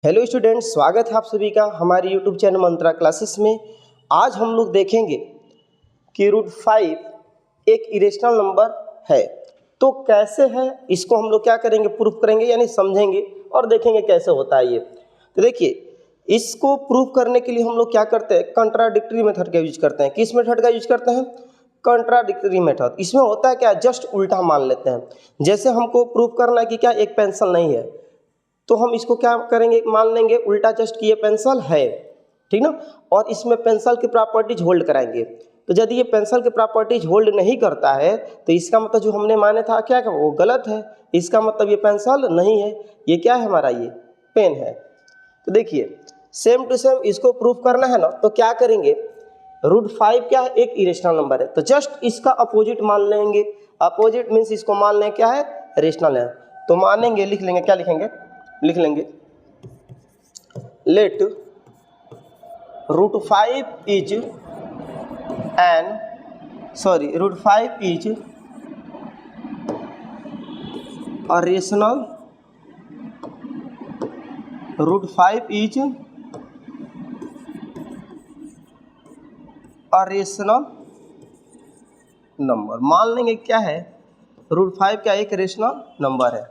Hello students, स्वागत है आप सभी का हमारे यूट्यूब चैनल मंत्रा क्लासेस में। आज हम लोग देखेंगे कि रूट 5 एक इरेशनल नंबर है। तो कैसे है इसको हम लोग क्या करेंगे, प्रूफ करेंगे, यानी समझेंगे और देखेंगे कैसे होता है ये। तो देखिए, इसको प्रूफ करने के लिए हम लोग क्या करते हैं, कंट्राडिक्टरी मेथड का यूज करते हैं। किस मेथड का यूज करते हैं? Contradictory method. इसमें होता है क्या, जस्ट उल्टा मान लेते हैं। जैसे हमको प्रूफ करना है कि क्या एक पेंसिल नहीं है, तो हम इसको क्या करेंगे, मान लेंगे उल्टा जस्ट कि ये पेंसिल है, ठीक ना। और इसमें पेंसिल की प्रॉपर्टीज होल्ड कराएंगे। तो यदि ये पेंसिल की प्रॉपर्टीज होल्ड नहीं करता है तो इसका मतलब जो हमने माने था क्या वो गलत है। इसका मतलब ये पेंसिल नहीं है, ये क्या है हमारा, ये पेन है। तो देखिए, सेम टू सेम इसको प्रूफ करना है ना, तो क्या करेंगे, रूट 5 क्या है, एक इरेशनल नंबर है, तो जस्ट इसका अपोजिट मान लेंगे। अपोजिट मीन्स इसको मान लें क्या है, रेशनल है। तो मानेंगे, लिख लेंगे, क्या लिखेंगे, लिख लेंगे let root 5 is root 5 is a rational, root 5 is a rational number. मान लेंगे क्या है, रूट 5 क्या एक रेशनल नंबर है।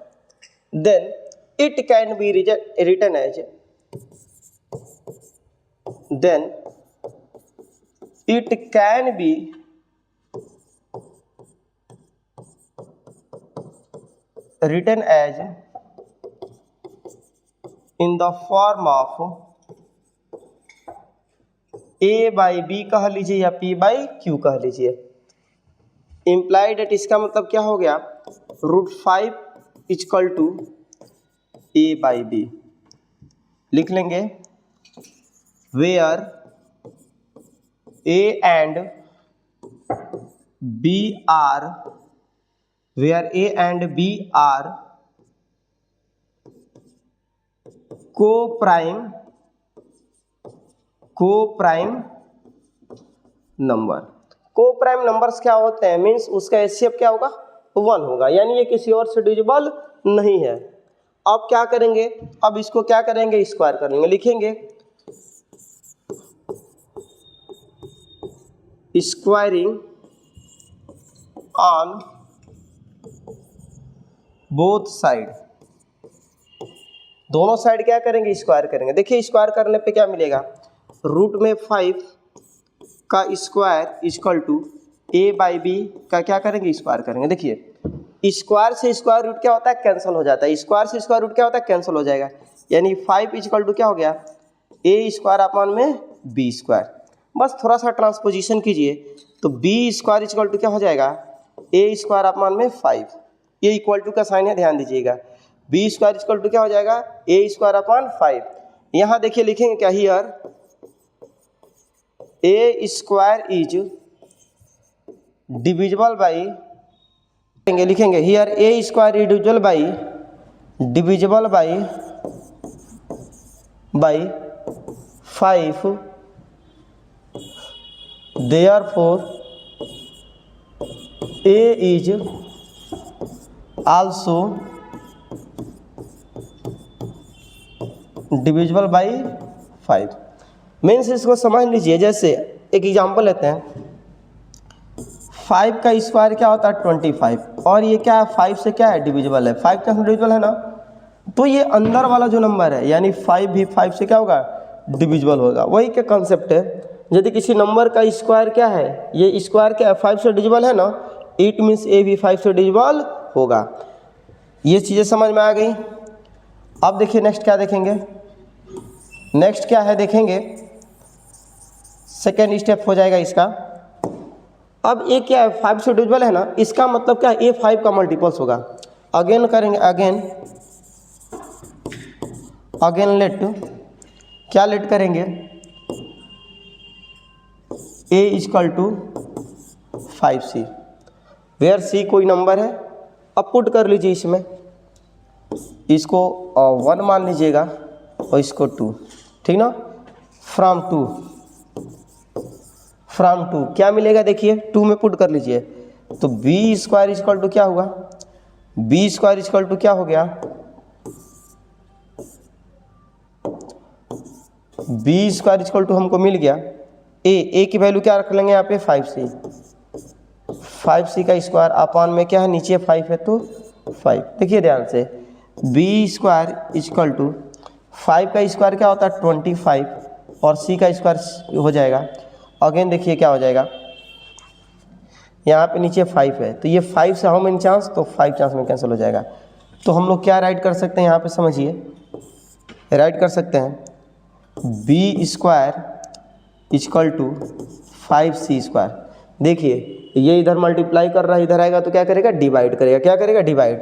Then it can be written as, then it can be written as in the form of a by b कह लीजिए या p by q कह लीजिए। इम्प्लाइड एट, इसका मतलब क्या हो गया, root 5 equal to a by b। लिख लेंगे where a and b are, where a and b are co-prime number. Co-prime numbers क्या होते हैं, मीन्स उसका एचसीएफ क्या होगा, 1 होगा, यानी ये किसी और से डिविजिबल नहीं है। अब क्या करेंगे, अब इसको क्या करेंगे, स्क्वायर कर लेंगे। लिखेंगे स्क्वायरिंग ऑन बोथ साइड, दोनों साइड क्या करेंगे, स्क्वायर करेंगे। देखिए, स्क्वायर करने पे क्या मिलेगा, रूट में 5 का square equal to A by B का क्या करेंगे, स्क्वायर करेंगे। देखिए, स्क्वायर से स्क्वायर रूट क्या होता है, कैंसिल हो जाता है। स्क्वायर से स्क्वायर रूट क्या होता है, कैंसिल हो जाएगा। यानी 5 इक्वल टू क्या हो गया, ए स्क्वायर अपॉन में बी स्क्वायर। बस थोड़ा सा ट्रांसपोजिशन कीजिए तो बी स्क्वायर इक्वल टू क्या हो जाएगा, ए स्क्वायर अपॉन में 5। ये इक्वल टू का साइन है, ध्यान दीजिएगा। बी स्क्वायर इक्वल टू क्या हो जाएगा, ए स्क्वायर अपॉन 5। यहाँ देखिए लिखेंगे क्या, here A square is divisible by, लिखेंगे here A square is divisible by 5, therefore a is also divisible by 5। Means इसको समझ लीजिए, जैसे एक एग्जांपल लेते हैं, 5 का स्क्वायर क्या होता है 25, और ये क्या है 5 से क्या है, डिविजिबल है। 5 का डिविजिबल है ना, तो ये अंदर वाला जो नंबर है यानी 5 भी 5 से क्या होगा, डिविजिबल होगा। वही क्या कंसेप्ट है, यदि किसी नंबर का स्क्वायर क्या है, ये स्क्वायर क्या है 5 से डिविजिबल है ना, इट मीन्स ए भी 5 से डिविजिबल होगा। ये चीज़ें समझ में आ गई। अब देखिए नेक्स्ट क्या देखेंगे, नेक्स्ट क्या है देखेंगे, सेकेंड स्टेप हो जाएगा इसका। अब ये क्या है, 5 से डिविजिबल है ना, इसका मतलब क्या है, ए 5 का मल्टीपल्स होगा। अगेन करेंगे, अगेन लेट, क्या लेट करेंगे, ए इक्वल टू 5c, वेयर सी कोई नंबर है। अब पुट कर लीजिए इसमें, इसको 1 मान लीजिएगा और इसको 2, ठीक ना। फ्रॉम 2 क्या मिलेगा, देखिए 2 में पुट कर लीजिए तो बी स्क्वायर इक्वल टू क्या हुआ, बी स्क्वायर इक्वल टू क्या हो गया, बी स्क्वायर इक्वल टू हमको मिल गया ए की वैल्यू क्या रख लेंगे यहाँ पे 5c का स्क्वायर अपान में क्या है नीचे 5 है तो 5। देखिए ध्यान से बी स्क्वायर इक्वल टू 5 का स्क्वायर क्या होता है 25 और c का स्क्वायर हो जाएगा। अगेन देखिए क्या हो जाएगा, यहाँ पे नीचे 5 है तो ये 5 से हाउ मेनी चांस, तो 5 चांस में कैंसिल हो जाएगा। तो हम लोग क्या राइट कर सकते हैं यहाँ पे समझिए, राइट कर सकते हैं B square equal to 5c square. देखिए ये इधर मल्टीप्लाई कर रहा है, इधर आएगा तो क्या करेगा डिवाइड करेगा, क्या करेगा डिवाइड,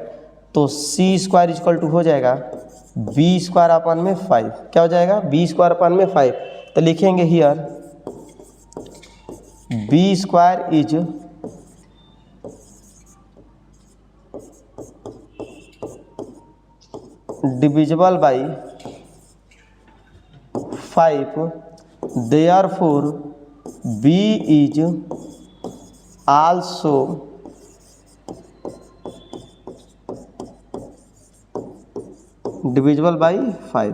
तो c स्क्वायर इक्वल टू हो जाएगा बी स्क्वायर अपान में 5, क्या हो जाएगा बी स्क्वायर अपान में 5। तो लिखेंगे here B square is divisible by 5, therefore b is also divisible by 5।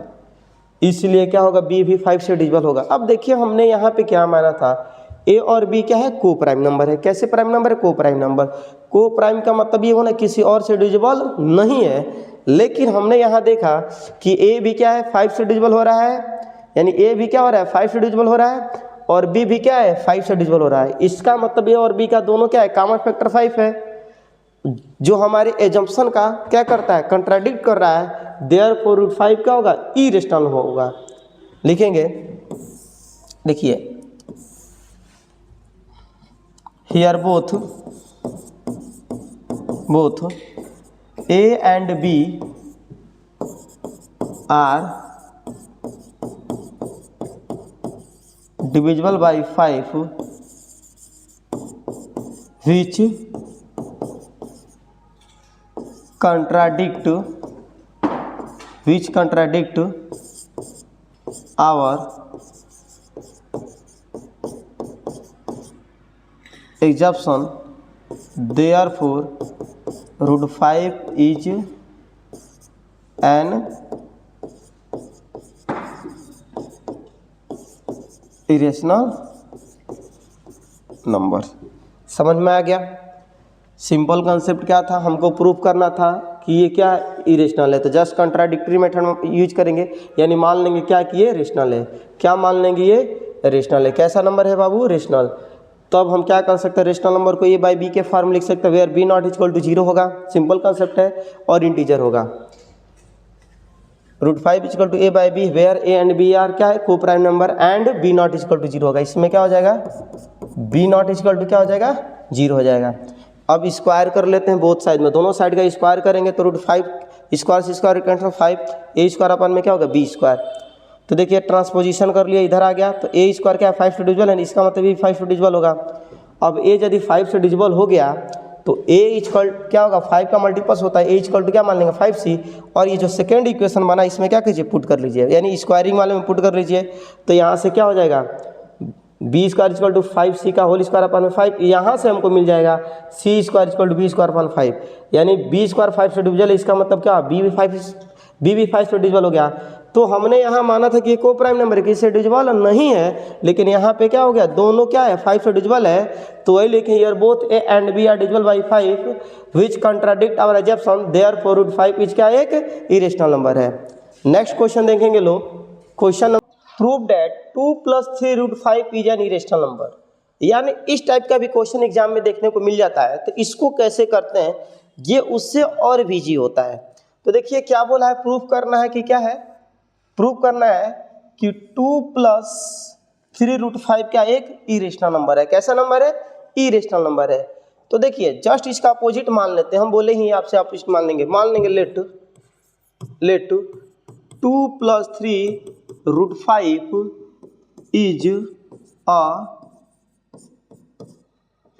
इसलिए क्या होगा b भी 5 से डिविजिबल होगा। अब देखिए हमने यहाँ पे क्या माना था, a और b क्या है को प्राइम नंबर है। कैसे प्राइम नंबर है, को प्राइम नंबर। को प्राइम का मतलब ये होना किसी और से डिविजिबल नहीं है, लेकिन हमने यहाँ देखा कि a भी क्या है 5 से डिविजिबल हो रहा है, यानी a भी क्या हो रहा है 5 से डिविजिबल हो रहा है और b भी क्या है 5 से डिविजिबल हो रहा है। इसका मतलब a और b का दोनों क्या है कॉमन फैक्टर 5 है, जो हमारे एजम्पशन का क्या करता है कंट्राडिक्ट कर रहा है। देयरफॉर रूट 5 क्या होगा इरेशनल होगा। लिखेंगे देखिए here both a and b are divisible by 5 which contradict our assumption, therefore root 5 is an irrational number. समझ में आ गया। सिंपल कॉन्सेप्ट क्या था, हमको प्रूफ करना था कि ये क्या इरेशनल है, तो जस्ट कंट्राडिक्टरी मेथड यूज करेंगे, यानी मान लेंगे क्या कि ये रेशनल है। क्या मान लेंगे ये रेशनल है। कैसा नंबर है बाबू रेशनल। तो अब हम क्या कर सकते हैं रेशनल नंबर को a बाई बी के फॉर्म लिख सकते हैं where b not equal to 0 होगा, सिंपल कॉन्सेप्ट है, और इंटीजर होगा। Root 5 equal to a by B where a and b are क्या है coprime number and b not equal to 0 होगा। इसमें क्या हो जाएगा b नॉट इक्वल टू क्या हो जाएगा 0 हो जाएगा। अब स्क्वायर कर लेते हैं बोथ साइड में, दोनों साइड का स्क्वायर करेंगे तो रूट 5 स्क्वायर से square cancel 5 a square upon में क्या होगा b स्क्वायर। तो देखिए ट्रांसपोजिशन कर लिया, इधर आ गया तो a स्क्वायर क्या है 5 से डिविजिबल है, इसका मतलब ये 5 से डिविजिबल होगा। अब a यदि 5 से डिविजिबल हो गया तो a इक्वल क्या होगा 5 का मल्टीपल्स होता है, a इक्वल टू क्या मान लेंगे 5c, और ये जो सेकेंड इक्वेशन बना इसमें क्या कीजिए पुट कर लीजिए, यानी स्क्वायरिंग वाले में पुट कर लीजिए। तो यहाँ से क्या हो जाएगा B square equal to 5c का होल स्क्वायर अपन में 5, यहाँ से हमको मिल जाएगा c square equal to B square upon 5, यानी b स्क्वायर 5 से डिविजिबल है, इसका मतलब क्या b भी 5 से डिविजिबल हो गया। तो हमने यहाँ माना था कि ये को प्राइम नंबर है, किससे डिविजिबल नहीं है, लेकिन यहाँ पे क्या हो गया दोनों क्या है 5 से डिविजिबल है। तो वही लिखें here both a and b are divisible by 5 which contradict our assumption, therefore root 5 is क्या एक इरेशनल नंबर है। नेक्स्ट क्वेश्चन देखेंगे लोग, question prove that 2 + 3 root 5 is an irrational number. यानी इस टाइप का भी क्वेश्चन एग्जाम में देखने को मिल जाता है। तो इसको कैसे करते हैं, ये उससे और भी इजी होता है। तो देखिए क्या बोला है, प्रूफ करना है कि क्या है, प्रूफ करना है कि 2 + 3 रूट 5 क्या एक इरेशनल नंबर है। कैसा नंबर है, इरेशनल नंबर है। तो देखिए जस्ट इसका अपोजिट मान लेते हैं, हम बोले ही आपसे आप इस मान लेंगे let 2 + 3 root 5 is a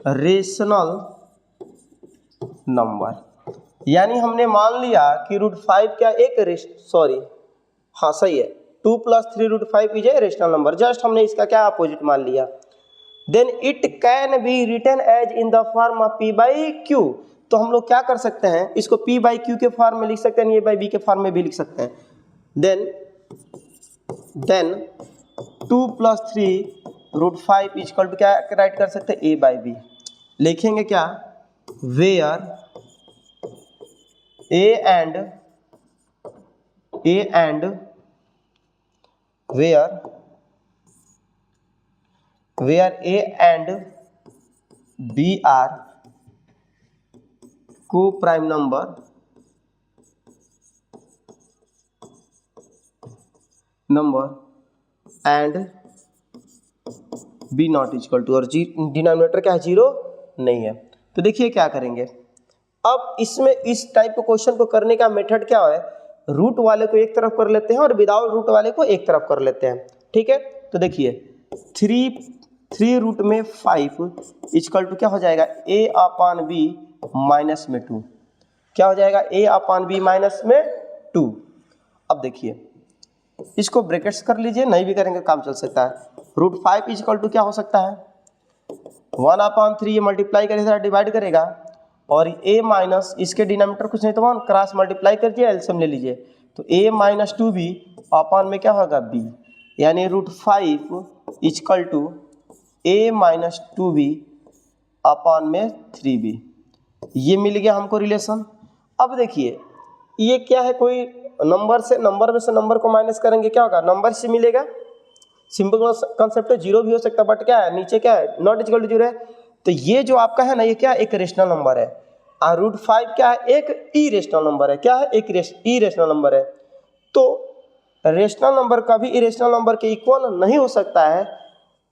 rational number. यानी हमने मान लिया कि रूट 5 क्या एक सही है 2 + 3 root 5 is a rational number. Just हमने इसका क्या अपोजिट मान लिया। Then it can be written as in the form of p by Q. तो हम लोग क्या कर सकते हैं, इसको p बाई क्यू के फॉर्म में लिख सकते हैं, a बाई बी के फॉर्म में भी लिख सकते हैं। देन 2+3√5 इक्वल टू क्या राइट कर सकते हैं, a/b। लिखेंगे क्या, where a and a and b are co-prime number and b not equal to, और डिनोमिनेटर क्या है, 0 नहीं है। तो देखिए क्या करेंगे अब इसमें, इस टाइप के क्वेश्चन को करने का मेथड क्या है, रूट वाले को एक तरफ कर लेते हैं और विदाउट रूट वाले को एक तरफ कर लेते हैं, ठीक है। तो देखिए 3 रूट में 5 इक्वल टू क्या हो जाएगा, a/b माइनस में 2, क्या हो जाएगा, a/b माइनस में 2। अब देखिए इसको ब्रैकेट्स कर लीजिए, नहीं भी करेंगे काम चल सकता है। √5 इक्वल टू क्या हो सकता है, 1/3, ये मल्टीप्लाई करेगा डिवाइड करेगा, और a माइनस इसके डिनोमिनेटर कुछ नहीं तो 1 क्रॉस मल्टीप्लाई करिए, एलसीएम ले लीजिए, तो a माइनस 2b अपॉन में क्या होगा b, यानी √5 equal to a minus 2b upon में 3b। ये मिल गया हमको रिलेशन। अब देखिए ये क्या है, कोई नंबर में से नंबर को माइनस करेंगे क्या होगा, नंबर से मिलेगा। सिंपल कंसेप्ट है, 0 भी हो सकता है, बट क्या है नीचे क्या है, नॉट इक्वल टू 0 है। तो ये जो आपका है ना, ये क्या, एक रेशनल नंबर है, और √5 क्या है, एक इरेशनल नंबर है। क्या है, एक इरेशनल नंबर है। तो रेशनल नंबर कभी इरेशनल नंबर के इक्वल नहीं हो सकता है,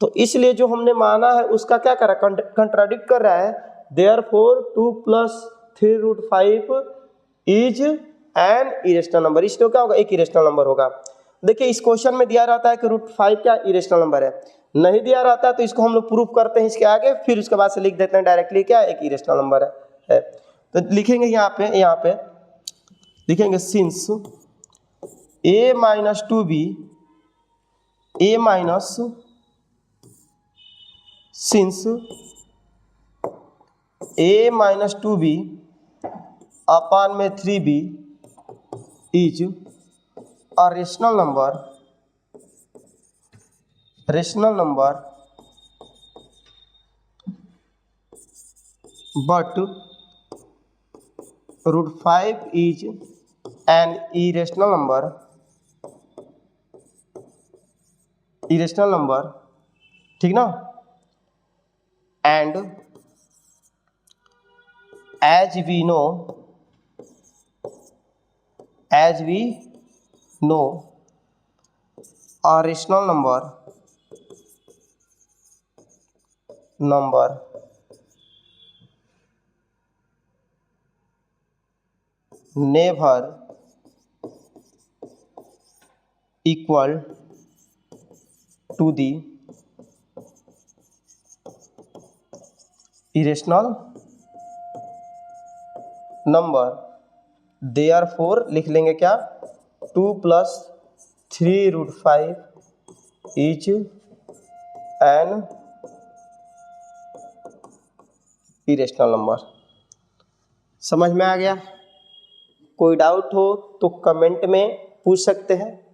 तो इसलिए जो हमने माना है उसका क्या कर रहा है, कंट्राडिक्ट कर रहा है। Therefore 2+3√5 is an irrational number, इसलिए क्या होगा, एक इरेशनल नंबर होगा। देखिए इस क्वेश्चन में दिया रहता है कि √5 क्या इरेशनल नंबर है, नहीं दिया रहता है तो इसको हम लोग प्रूफ करते हैं इसके आगे, फिर उसके बाद से लिख देते हैं डायरेक्टली क्या एक इरेशनल नंबर है। तो लिखेंगे यहाँ पे लिखेंगे since a minus 2b since a minus 2b upon में 3b is a rational number but √5 is an irrational number, ठीक ना। and as we know a rational number never equal to the irrational number, therefore लिख लेंगे क्या, 2+3√5 is an irrational number. समझ में आ गया? कोई डाउट हो तो कमेंट में पूछ सकते हैं।